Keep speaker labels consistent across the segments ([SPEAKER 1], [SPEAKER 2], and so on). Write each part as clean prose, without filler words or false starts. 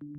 [SPEAKER 1] Welcome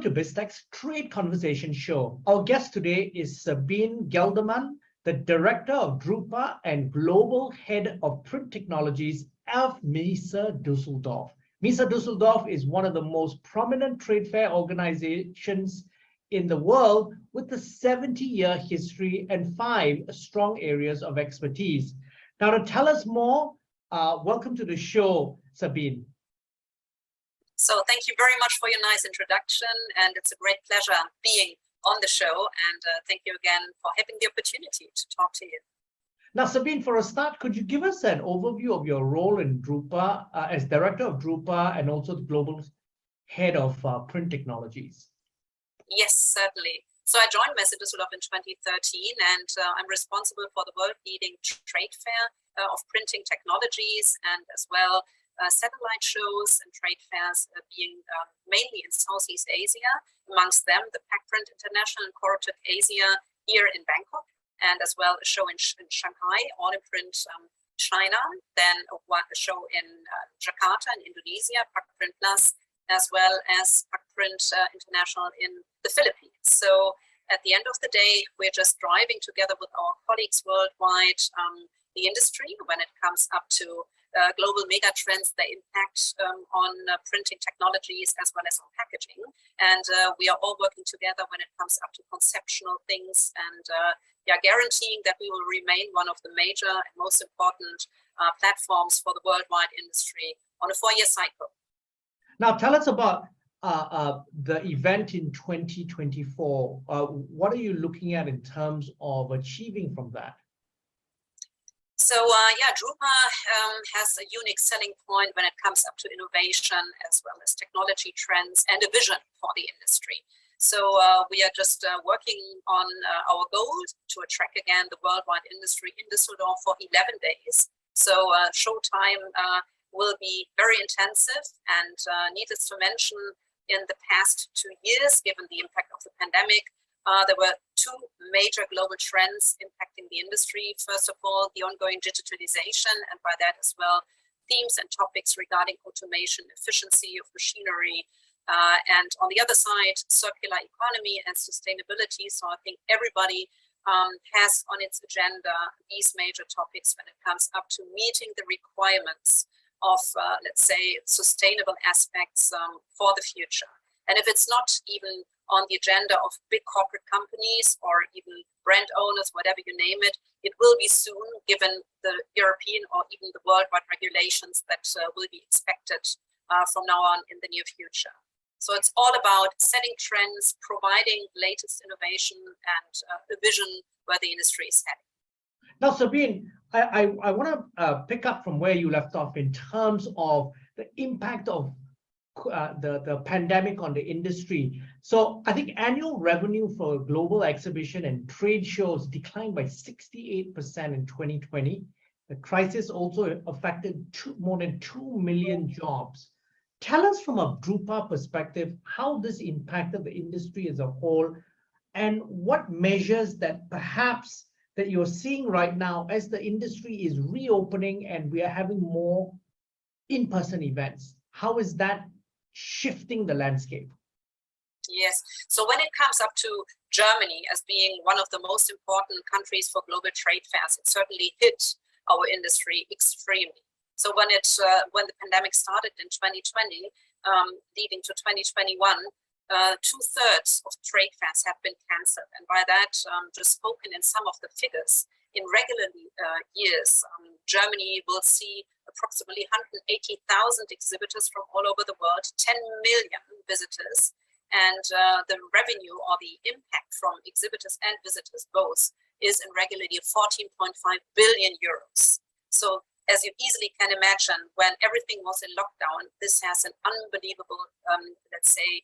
[SPEAKER 1] to Biztech's Trade Conversation Show. Our guest today is Sabine Geldermann, the Director of Drupa and Global Head of Print Technologies of Messe Düsseldorf. Messe Düsseldorf is one of the most prominent trade fair organizations in the world with a 70-year history and 5 strong areas of expertise. Now, to tell us more, welcome to the show, Sabine.
[SPEAKER 2] So thank you very much for your nice introduction, and it's a great pleasure being on the show, and thank you again for having the opportunity to talk to you.
[SPEAKER 1] Now, Sabine, for a start, could you give us an overview of your role in Drupa as Director of Drupa and also the Global Head of Print Technologies?
[SPEAKER 2] Yes, certainly. So I joined Messe Düsseldorf in 2013, and I'm responsible for the world-leading trade fair of printing technologies, and as well satellite shows and trade fairs being mainly in Southeast Asia, amongst them the Print International and Corporate Asia here in Bangkok, and as well a show in Shanghai, all in print China, then a show in Jakarta in Indonesia, Print Plus, as well as Print International in the Philippines. So at the end of the day, we're just driving together with our colleagues worldwide the industry when it comes up to global mega trends that impact on printing technologies as well as on packaging. And we are all working together when it comes up to conceptual things, and guaranteeing that we will remain one of the major and most important platforms for the worldwide industry on a 4-year cycle.
[SPEAKER 1] Now, tell us about the event in 2024. What are you looking at in terms of achieving from that?
[SPEAKER 2] So Drupa has a unique selling point when it comes up to innovation as well as technology trends and a vision for the industry. So we are just working on our goal to attract again the worldwide industry in Düsseldorf for 11 days. So showtime will be very intensive, and needless to mention, in the past 2 years, given the impact of the pandemic, there were 2 major global trends impacting the industry. First of all, the ongoing digitalization, and by that as well, themes and topics regarding automation, efficiency of machinery, and on the other side, circular economy and sustainability. So I think everybody has on its agenda these major topics when it comes up to meeting the requirements of, let's say, sustainable aspects for the future. And if it's not even on the agenda of big corporate companies or even brand owners, whatever you name it, it will be soon, given the European or even the worldwide regulations that will be expected from now on in the near future. So it's all about setting trends, providing latest innovation, and a vision where the industry is heading.
[SPEAKER 1] Now, Sabine, I want to pick up from where you left off in terms of the impact of the pandemic on the industry. So I think annual revenue for global exhibition and trade shows declined by 68% in 2020. The crisis also affected more than 2 million jobs. Tell us from a Drupa perspective how this impacted the industry as a whole, and what measures that perhaps that you're seeing right now as the industry is reopening and we are having more in-person events. How is that shifting the landscape?
[SPEAKER 2] Yes, so when it comes up to Germany as being one of the most important countries for global trade fairs, it certainly hit our industry extremely. So when the pandemic started in 2020, leading to 2021, 2/3 of trade fairs have been cancelled. And by that, just spoken in some of the figures, in regular years, Germany will see approximately 180,000 exhibitors from all over the world, 10 million visitors, and the revenue or the impact from exhibitors and visitors both is in regularly 14.5 billion euros. So as you easily can imagine, when everything was in lockdown, this has an unbelievable, let's say,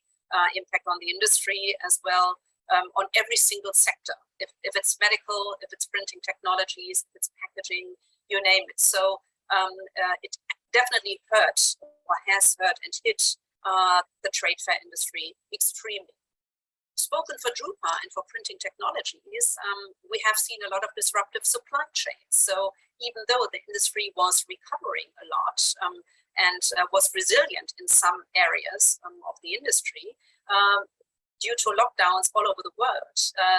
[SPEAKER 2] impact on the industry as well, on every single sector. If it's medical, if it's printing technologies, if it's packaging, you name it. So it definitely hurt or has hurt and hit the trade fair industry extremely. Spoken for Drupa and for printing technologies, we have seen a lot of disruptive supply chains. So even though the industry was recovering a lot and was resilient in some areas of the industry, due to lockdowns all over the world,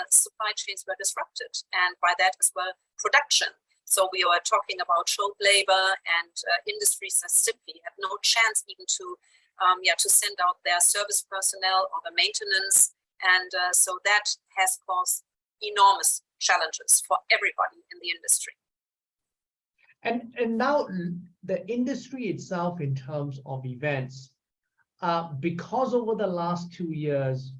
[SPEAKER 2] supply chains were disrupted, and by that as well, production. So we were talking about child labor, and industries that simply had no chance even to send out their service personnel or the maintenance. And so that has caused enormous challenges for everybody in the industry.
[SPEAKER 1] And now the industry itself, in terms of events, because over the last 2 years,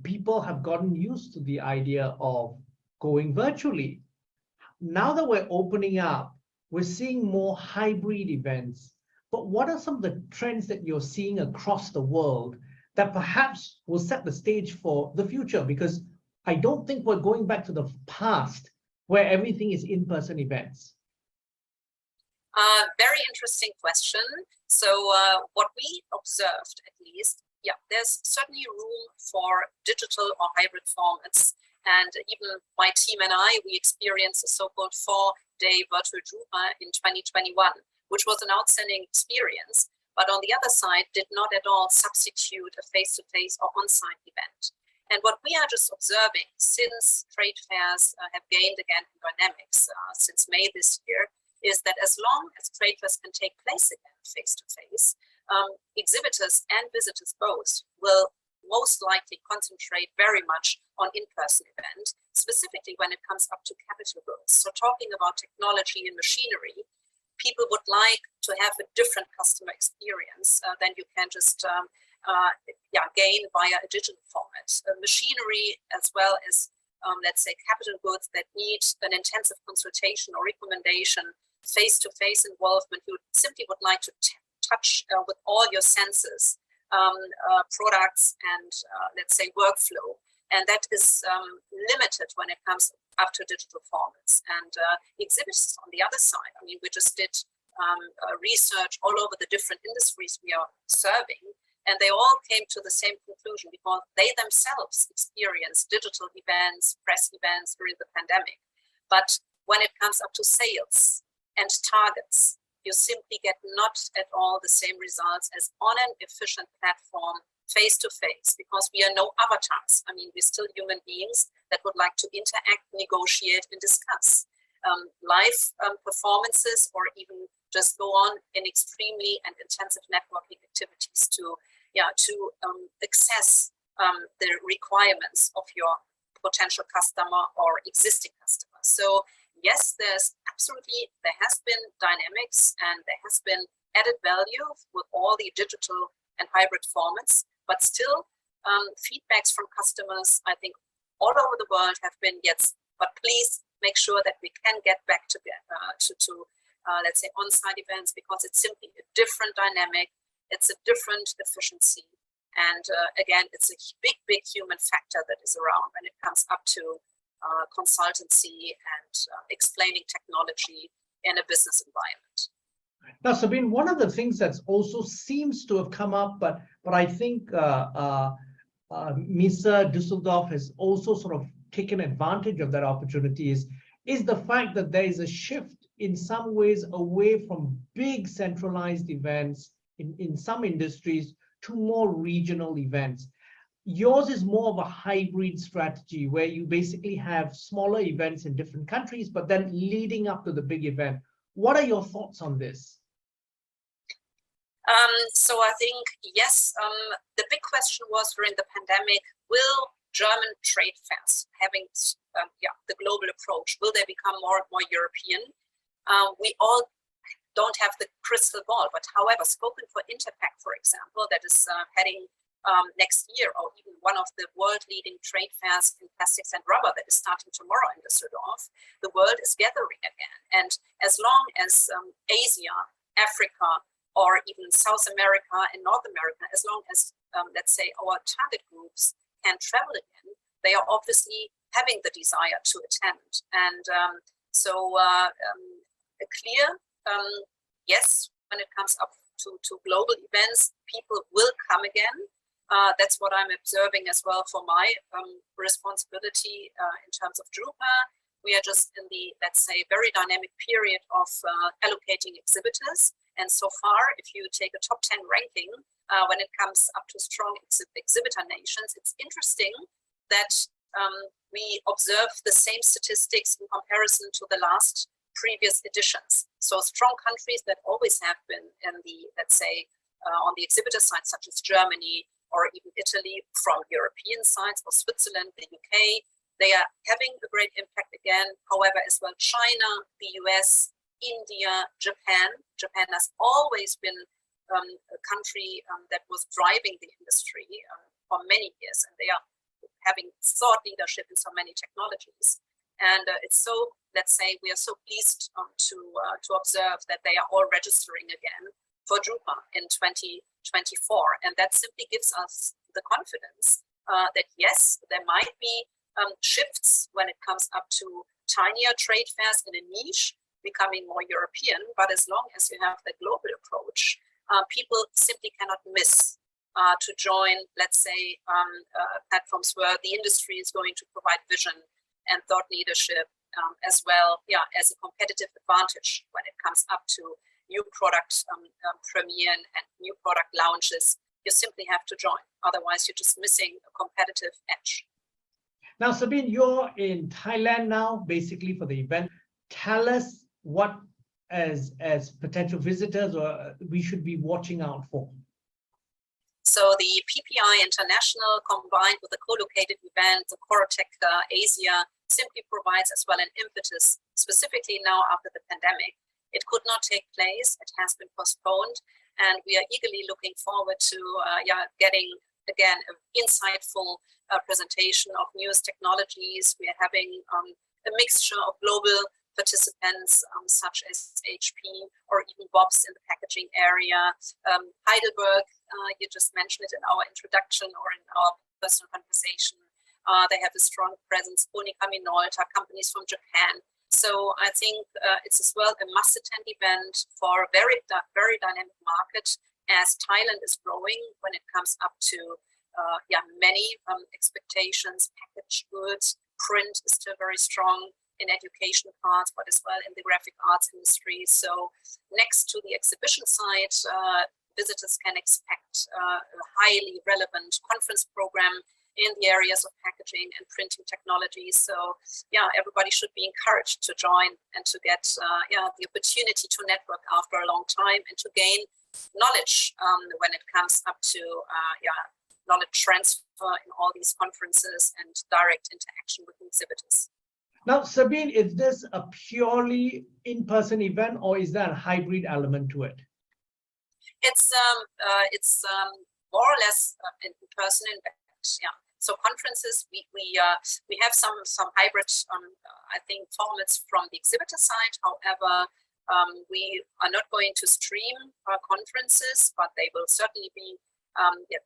[SPEAKER 1] people have gotten used to the idea of going virtually. Now that we're opening up, we're seeing more hybrid events. But what are some of the trends that you're seeing across the world that perhaps will set the stage for the future? Because I don't think we're going back to the past where everything is in-person events.
[SPEAKER 2] Very interesting question. So what we observed, at least, there's certainly room for digital or hybrid formats. And even my team and I, we experienced a so-called 4-day virtual Drupa in 2021, which was an outstanding experience, but on the other side, did not at all substitute a face-to-face or on-site event. And what we are just observing since trade fairs have gained again in dynamics since May this year, is that as long as trade fairs can take place again face-to-face, exhibitors and visitors both will most likely concentrate very much on in-person events, specifically when it comes up to capital goods. So talking about technology and machinery, people would like to have a different customer experience than you can just gain via a digital format. Machinery as well as, let's say, capital goods that need an intensive consultation or recommendation, face-to-face involvement, you simply would like to touch with all your senses products and let's say workflow, and that is limited when it comes up to digital formats. And exhibitors on the other side, I mean, we just did research all over the different industries we are serving, and they all came to the same conclusion because they themselves experienced digital events, press events during the pandemic. But when it comes up to sales and targets, you simply get not at all the same results as on an efficient platform face-to-face, because we are no avatars. I mean, we're still human beings that would like to interact, negotiate, and discuss. Live performances, or even just go on in extremely and intensive networking activities to access the requirements of your potential customer or existing customer. So yes, there has been dynamics and there has been added value with all the digital and hybrid formats, but still feedbacks from customers, I think, all over the world have been, yes, but please make sure that we can get back to let's say, on-site events, because it's simply a different dynamic, it's a different efficiency, and again, it's a big human factor that is around when it comes up to consultancy and explaining technology in a business environment.
[SPEAKER 1] Now, Sabine, one of the things that also seems to have come up, but I think Messe Düsseldorf has also sort of taken advantage of that opportunity is the fact that there is a shift in some ways away from big centralized events in some industries to more regional events. Yours is more of a hybrid strategy where you basically have smaller events in different countries, but then leading up to the big event. What are your thoughts on this?
[SPEAKER 2] So I think, yes, the big question was during the pandemic, will German trade fairs having the global approach, will they become more and more European? We all don't have the crystal ball, but however, spoken for Interpack, for example, that is heading next year, or even one of the world-leading trade fairs in plastics and rubber that is starting tomorrow in Düsseldorf, the world is gathering again. And as long as Asia, Africa, or even South America and North America, as long as, let's say, our target groups can travel again, they are obviously having the desire to attend. And so a clear yes, when it comes up to global events, people will come again. That's what I'm observing as well for my responsibility in terms of Drupa. We are just in the, let's say, very dynamic period of allocating exhibitors. And so far, if you take a top 10 ranking, when it comes up to strong exhibitor nations, it's interesting that we observe the same statistics in comparison to the last previous editions. So strong countries that always have been in the, let's say, on the exhibitor side, such as Germany or even Italy, from European sides, or Switzerland, the UK, they are having a great impact again. However, as well, China, the US, India, Japan. Japan has always been a country that was driving the industry for many years, and they are having thought leadership in so many technologies. And it's so, let's say, we are so pleased to observe that they are all registering again for Drupa in 2024. And that simply gives us the confidence that yes, there might be shifts when it comes up to tinier trade fairs in a niche, becoming more European, but as long as you have the global approach, people simply cannot miss to join, let's say, platforms where the industry is going to provide vision and thought leadership as well, as a competitive advantage when it comes up to new product premiere and new product launches. You simply have to join, otherwise you're just missing a competitive edge.
[SPEAKER 1] Now, Sabine, you're in Thailand now, basically for the event. Tell us what, as potential visitors, or we should be watching out for.
[SPEAKER 2] So the PPI International, combined with the co-located event, the Biztechasia, simply provides as well an impetus, specifically now after the pandemic. It could not take place, it has been postponed, and we are eagerly looking forward to getting, again, an insightful presentation of newest technologies. We are having a mixture of global participants such as HP or even Bob's in the packaging area. Heidelberg, you just mentioned it in our introduction or in our personal conversation. They have a strong presence. Konica Minolta, companies from Japan. So I think it's as well a must-attend event for a very dynamic market, as Thailand is growing when it comes up to many expectations. Packaged goods, print is still very strong in education parts, but as well in the graphic arts industry. So next to the exhibition side, visitors can expect a highly relevant conference program in the areas of packaging and printing technologies. So everybody should be encouraged to join and to get the opportunity to network after a long time and to gain knowledge when it comes up to knowledge transfer in all these conferences and direct interaction with exhibitors.
[SPEAKER 1] Now, Sabine, is this a purely in-person event, or is there a hybrid element to it?
[SPEAKER 2] It's more or less in person event. So conferences, we have some hybrid I think formats from the exhibitor side. However, we are not going to stream our conferences, but they will certainly be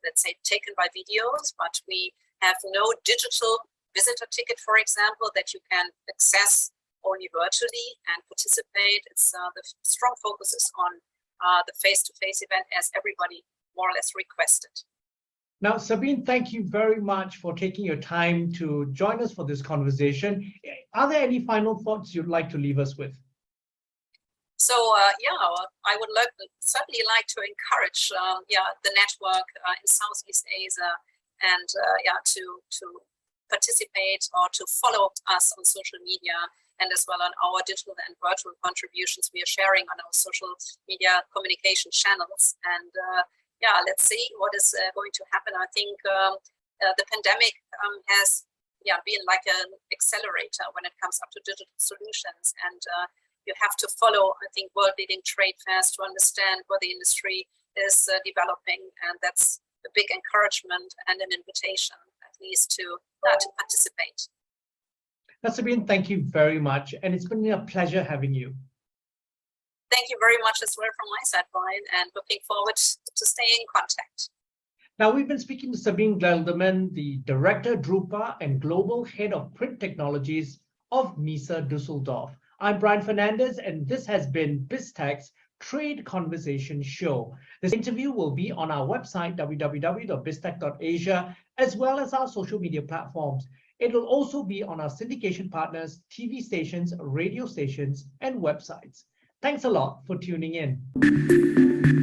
[SPEAKER 2] let's say taken by videos. But we have no digital visitor ticket, for example, that you can access only virtually and participate. It's the strong focus is on the face-to-face event, as everybody more or less requested.
[SPEAKER 1] Now, Sabine, thank you very much for taking your time to join us for this conversation. Are there any final thoughts you'd like to leave us with?
[SPEAKER 2] So, I would certainly like to encourage the network in Southeast Asia and to participate or to follow us on social media, and as well on our digital and virtual contributions we are sharing on our social media communication channels. And let's see what is going to happen. I think the pandemic has been like an accelerator when it comes up to digital solutions, and you have to follow, I think, world-leading trade fairs to understand where the industry is developing, and that's a big encouragement and an invitation, at least, to participate.
[SPEAKER 1] Sabine, thank you very much, and it's been a pleasure having you.
[SPEAKER 2] Thank you very much as well from my side, Brian, and looking forward to staying in contact.
[SPEAKER 1] Now, we've been speaking to Sabine Geldermann, the Director, Drupa, and Global Head of Print Technologies of Messe Düsseldorf. I'm Brian Fernandez, and this has been Biztechasia Trade Conversation Show. This interview will be on our website, www.biztech.asia, as well as our social media platforms. It will also be on our syndication partners, TV stations, radio stations, and websites. Thanks a lot for tuning in.